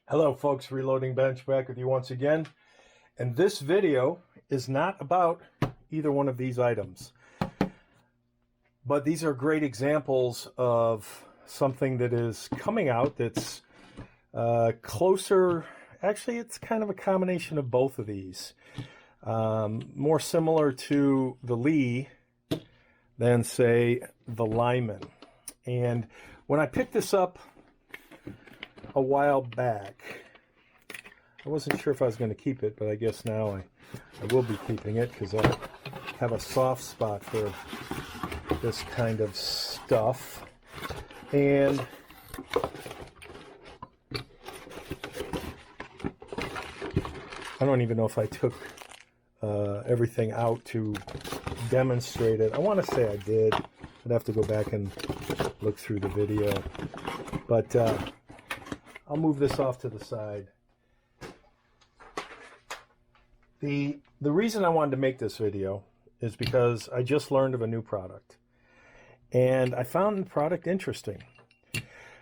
Hello folks, Reloading Bench back with you once again. And this video is not about either one of these items. But these are great examples of something that is coming out that's closer. Actually, it's kind of a combination of both of these. More similar to the Lee than, say, the Lyman. And when I picked this up a while back, I wasn't sure if I was going to keep it, but I guess now I will be keeping it because I have a soft spot for this kind of stuff. And I don't even know if I took everything out to demonstrate it. I want to say I did. I'd have to go back and look through the video. But I'll move this off to the side. The reason I wanted to make this video is because I just learned of a new product. And I found the product interesting.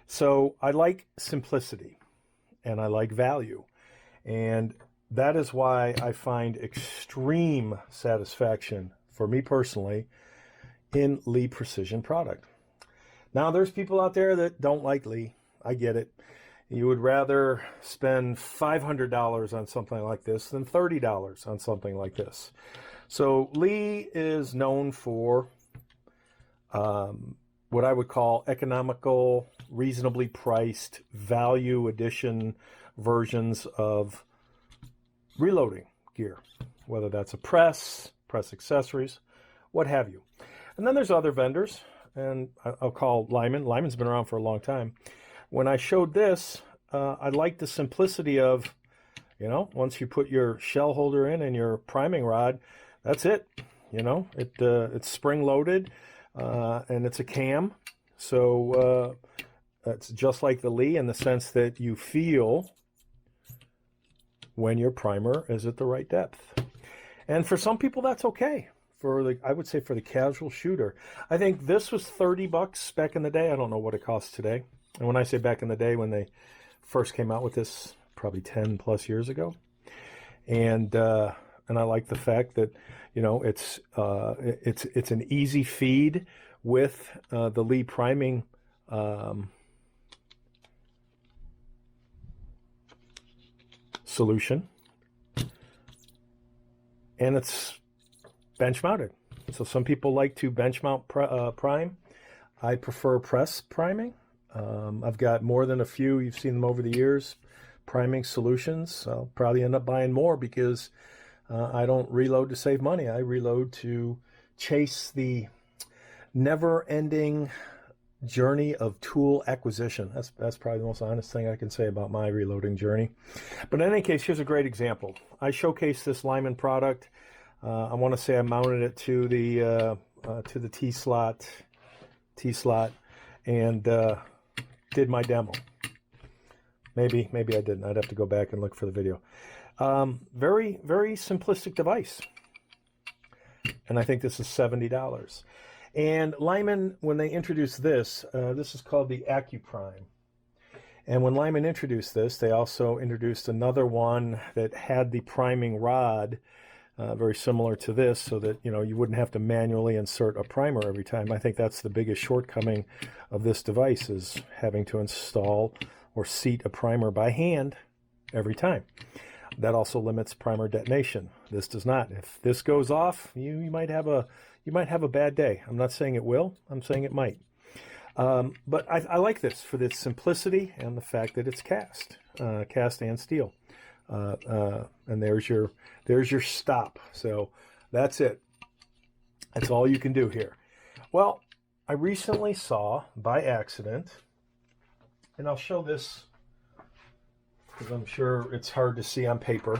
So I like simplicity and I like value. And that is why I find extreme satisfaction, for me personally, in Lee Precision product. Now, there's people out there that don't like Lee. I get it. You would rather spend $500 on something like this than $30 on something like this. So Lee is known for what I would call economical, reasonably priced, value edition versions of reloading gear, whether that's a press accessories, what have you. And then there's other vendors, and I'll call Lyman. Lyman's been around for a long time. When I showed this, I liked the simplicity of, once you put your shell holder in and your priming rod, that's it. It's spring-loaded, and it's a cam. So it's just like the Lee in the sense that you feel when your primer is at the right depth. And for some people, that's okay. I would say for the casual shooter. I think this was $30 back in the day. I don't know what it costs today. And when I say back in the day, when they first came out with this, probably 10 plus years ago. And I like the fact that, it's an easy feed with the Lee priming solution. And it's bench mounted. So some people like to bench mount prime. I prefer press priming. I've got more than a few, you've seen them over the years, priming solutions. I'll probably end up buying more because I don't reload to save money. I reload to chase the never-ending journey of tool acquisition. That's probably the most honest thing I can say about my reloading journey. But in any case, here's a great example. I showcased this Lyman product. I want to say I mounted it to the T-slot, and did my demo. Maybe I didn't. I'd have to go back and look for the video. Very, very simplistic device. And I think this is $70. And Lyman, when they introduced this, this is called the AccuPrime. And when Lyman introduced this, they also introduced another one that had the priming rod, very similar to this, so that you wouldn't have to manually insert a primer every time. I think that's the biggest shortcoming of this device, is having to install or seat a primer by hand every time. That also limits primer detonation. This does not. If this goes off, you might have a bad day. I'm not saying it will. I'm saying it might. But I like this for the simplicity and the fact that it's cast and steel. And there's your stop. So that's it. That's all you can do here. Well, I recently saw by accident, and I'll show this because I'm sure it's hard to see on paper.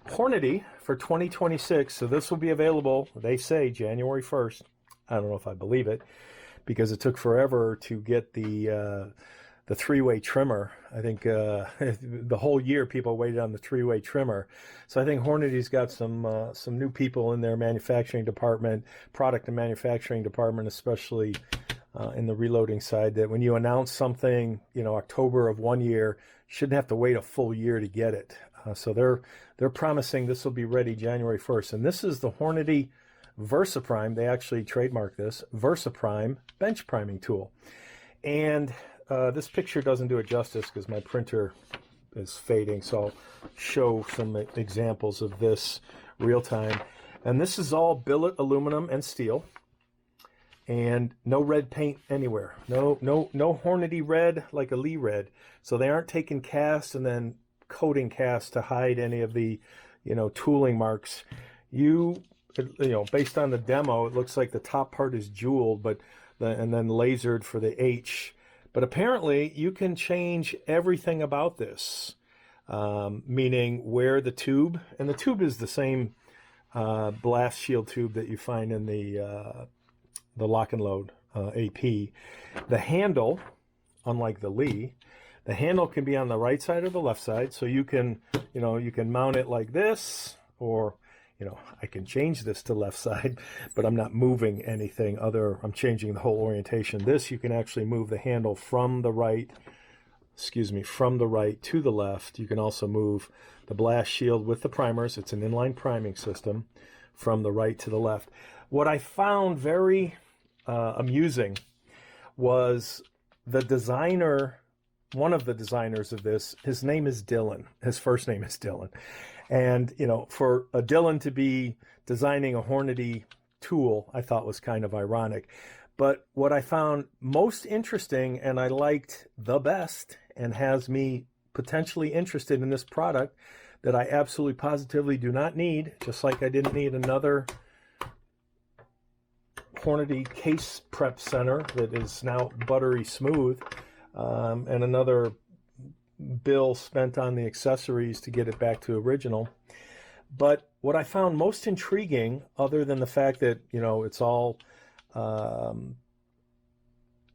Hornady for 2026. So this will be available, they say, January 1st. I don't know if I believe it, because it took forever to get the three-way trimmer. I think the whole year people waited on the three-way trimmer. So I think Hornady's got some new people in their manufacturing department, product and manufacturing department, especially in the reloading side, that when you announce something, October of one year, you shouldn't have to wait a full year to get it. So they're promising this will be ready January 1st. And this is the Hornady VersaPrime. They actually trademarked this VersaPrime bench priming tool. And this picture doesn't do it justice because my printer is fading. So I'll show some examples of this real time. And this is all billet aluminum and steel. And no red paint anywhere. No Hornady red like a Lee red. So they aren't taking cast and then coating cast to hide any of the, tooling marks. Based on the demo, it looks like the top part is jeweled, and then lasered for the H. But apparently you can change everything about this, meaning where the tube, and the tube is the same blast shield tube that you find in the lock and load AP. The handle, unlike the Lee, the handle can be on the right side or the left side. So you can mount it like this, or, I can change this to left side, but I'm not moving anything I'm changing the whole orientation. This, you can actually move the handle from the right to the left. You can also move the blast shield with the primers. It's an inline priming system from the right to the left. What I found very amusing was the designer, one of the designers of this. His name is Dillon. His first name is Dillon. And, for a Dillon to be designing a Hornady tool, I thought was kind of ironic. But what I found most interesting, and I liked the best, and has me potentially interested in this product that I absolutely positively do not need, just like I didn't need another Hornady case prep center that is now buttery smooth, and another bill spent on the accessories to get it back to original. But what I found most intriguing, other than the fact that it's all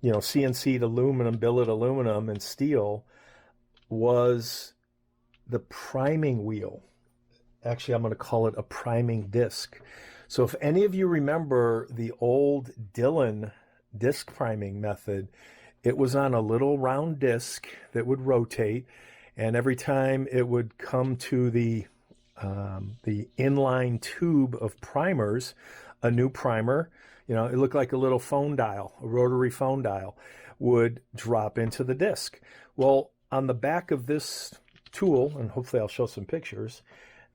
CNC'd aluminum, billet aluminum and steel, was the priming wheel. Actually, I'm going to call it a priming disc. So if any of you remember the old Dillon disc priming method, it was on a little round disc that would rotate, and every time it would come to the inline tube of primers, a new primer, it looked like a little phone dial, a rotary phone dial, would drop into the disc. Well, on the back of this tool, and hopefully I'll show some pictures,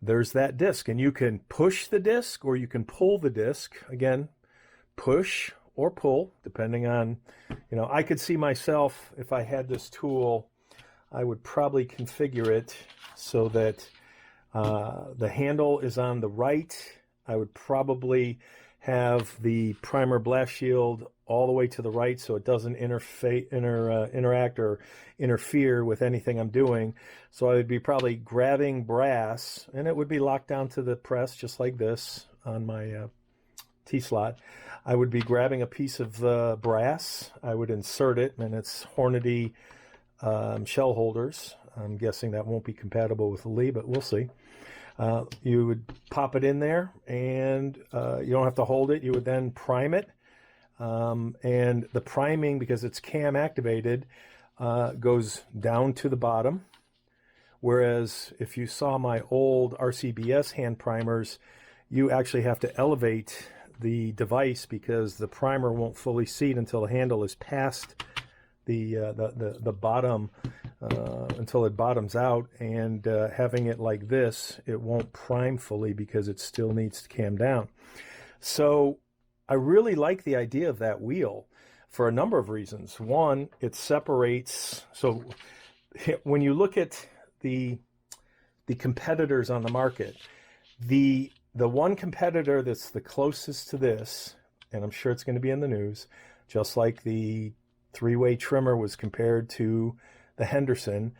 there's that disc, and you can push the disc or you can pull the disc. Again, push or pull, depending on, I could see myself, if I had this tool, I would probably configure it so that the handle is on the right. I would probably have the primer blast shield all the way to the right so it doesn't interact or interfere with anything I'm doing. So I would be probably grabbing brass, and it would be locked down to the press just like this on my T-slot. I would be grabbing a piece of brass. I would insert it, and it's Hornady shell holders. I'm guessing that won't be compatible with the Lee, but we'll see. You would pop it in there, and you don't have to hold it. You would then prime it. And the priming, because it's cam activated, goes down to the bottom. Whereas if you saw my old RCBS hand primers, you actually have to elevate the device because the primer won't fully seat until the handle is past the bottom, until it bottoms out. And having it like this, it won't prime fully because it still needs to cam down. So I really like the idea of that wheel for a number of reasons. One, it separates. So when you look at the competitors on the market, the one competitor that's the closest to this, and I'm sure it's going to be in the news, just like the three-way trimmer was compared to the Henderson,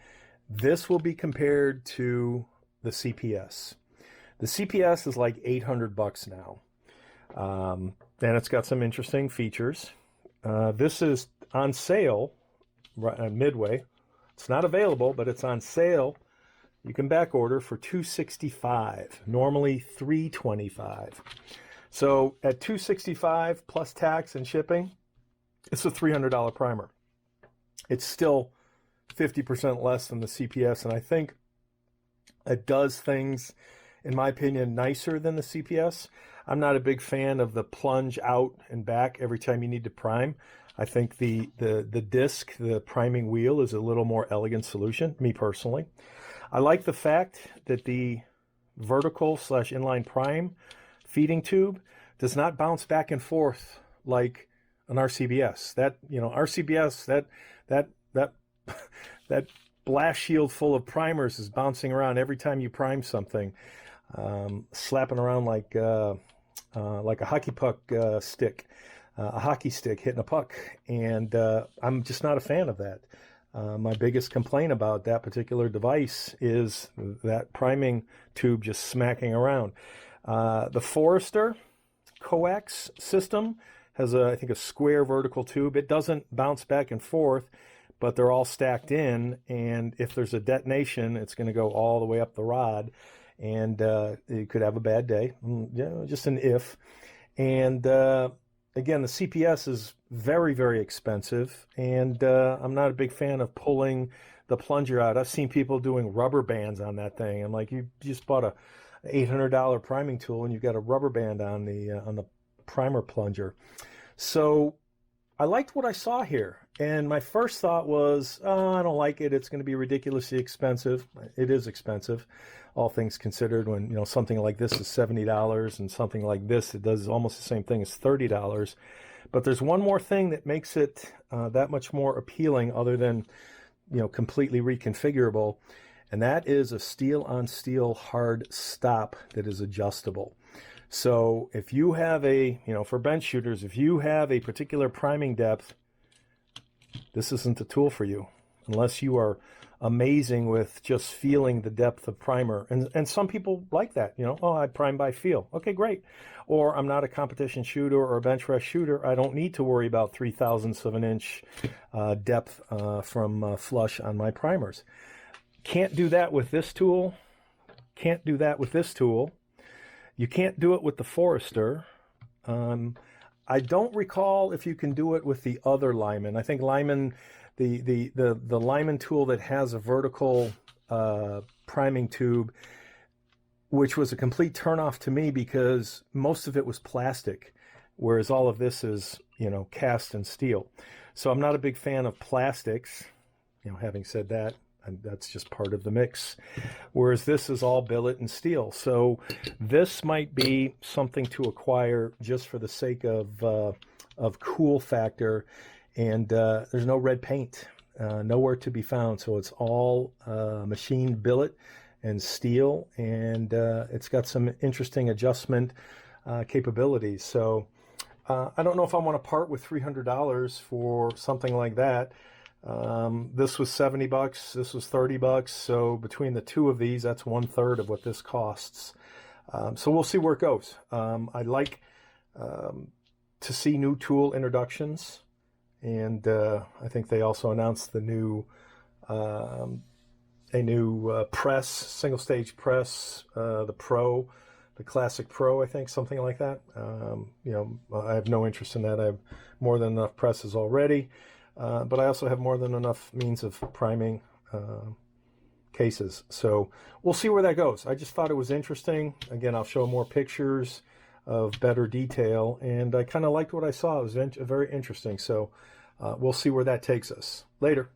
this will be compared to the CPS. The CPS is like $800 now. And it's got some interesting features. This is on sale right, Midway. It's not available, but it's on sale. You can back order for $265, normally $325. So at $265 plus tax and shipping, It's a $300 primer. It's still 50% less than the CPS, and I think it does things, in my opinion, nicer than the CPS. I'm not a big fan of the plunge out and back every time you need to prime. I think the disc, the priming wheel, is a little more elegant solution, me personally. I like the fact that the vertical / inline prime feeding tube does not bounce back and forth like an RCBS. That, you know, RCBS, that blast shield full of primers is bouncing around every time you prime something, slapping around like a hockey puck stick, a hockey stick hitting a puck, and I'm just not a fan of that. My biggest complaint about that particular device is that priming tube just smacking around. The Forester coax system has, I think, a square vertical tube. It doesn't bounce back and forth, but they're all stacked in, and if there's a detonation, it's going to go all the way up the rod, and you could have a bad day. Yeah, just an if. And again, the CPS is very, very expensive, and I'm not a big fan of pulling the plunger out. I've seen people doing rubber bands on that thing. I'm like, you just bought a $800 priming tool, and you've got a rubber band on the primer plunger. So I liked what I saw here, and my first thought was, oh, I don't like it. It's going to be ridiculously expensive. It is expensive, all things considered. When, you know, something like this is $70, and something like this, it does almost the same thing as $30. But there's one more thing that makes it that much more appealing, other than, you know, completely reconfigurable, and that is a steel-on-steel hard stop that is adjustable. So if you have a, you know, for bench shooters, if you have a particular priming depth, this isn't the tool for you, unless you are amazing with just feeling the depth of primer. And some people like that, you know, oh, I prime by feel. Okay, great. Or I'm not a competition shooter or a bench press shooter. I don't need to worry about 0.03 of an inch depth from flush on my primers. Can't do that with this tool. Can't do that with this tool. You can't do it with the Forester. I don't recall if you can do it with the other Lyman. I think Lyman, the Lyman tool that has a vertical priming tube, which was a complete turnoff to me because most of it was plastic, whereas all of this is, you know, cast and steel. So I'm not a big fan of plastics. You know, having said that, and that's just part of the mix. Whereas this is all billet and steel. So this might be something to acquire just for the sake of cool factor. And there's no red paint, nowhere to be found. So it's all machined billet and steel, and it's got some interesting adjustment capabilities. So I don't know if I want to part with $300 for something like that. This was $70, this was $30. So between the two of these, that's 1/3 of what this costs. So we'll see where it goes. I like to see new tool introductions, and I think they also announced the new press, single stage press, the Pro, the Classic Pro, I think, something like that. You know, I have no interest in that. I have more than enough presses already. But I also have more than enough means of priming cases. So we'll see where that goes. I just thought it was interesting. Again, I'll show more pictures of better detail, and I kind of liked what I saw. It was very interesting. So we'll see where that takes us. Later.